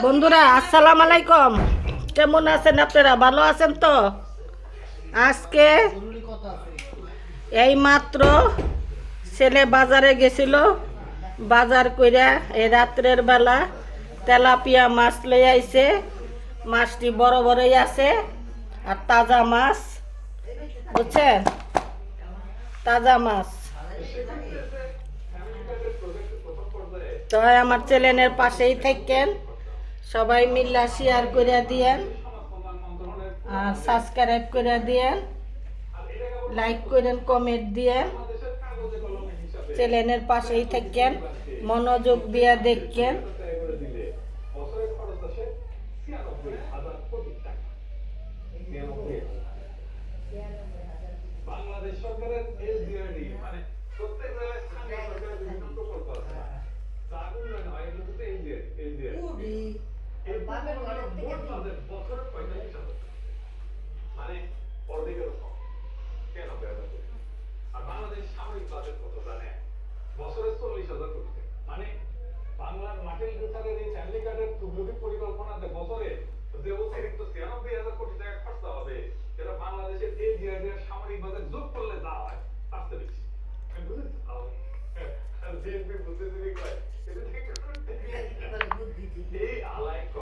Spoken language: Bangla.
বন্ধুরা আসসালামু আলাইকুম, কেমন আছেন আপনারা? ভালো আছেন তো? আজকে এই মাত্র ছেলে বাজারে গেছিল, বাজার কইরা এই রাত্রের বেলা তেলাপিয়া মাছ লই আইছে। মাছটি বড় বড়ই আছে আর তাজা মাছ, বুঝছেন? তাজা মাছ। তো আমার চ্যানেলের পাশেই থাকেন, সবাই মিল্লা শেয়ার করে দিয়েন আর সাবস্ক্রাইব করে দিয়েন, লাইক করেন, কমেন্ট দিয়েন। চ্যানেলের পাশেই থাকেন, মনোযোগ দিয়ে দেখেন। বাংলাদেশ সরকারের এসডিআরডি মানে প্রত্যেক জেলায় স্থানীয় সরকারের বিভিন্ন প্রকল্প আছে না, তার উন্নয়ন হয় এগুলো কিন্তু এসডিআরডি এই প্রকল্পের মোট বাজেট বছরে 45,000 মানে অর্ধেকেরও কম। কেন বেড়া করে? আর বাংলাদেশ সামরিক বাজেট কত জানেন? বছরে 40,000 কোটি টাকা। মানে বাংলার মাটির লুথারের এই ফ্যামিলি কার্ডের তুগলকি পরিকল্পনাতে বছরে যে অতিরিক্ত 96,000 কোটি টাকা খরচ হবে, এটা বাংলাদেশের এসডিআরডি এর সামরিক বাজেট যোগ করলে যা হয় তার চেয়ে বেশি। বুঝেছেন? আর বিএনপি বুদ্ধিজীবী কয়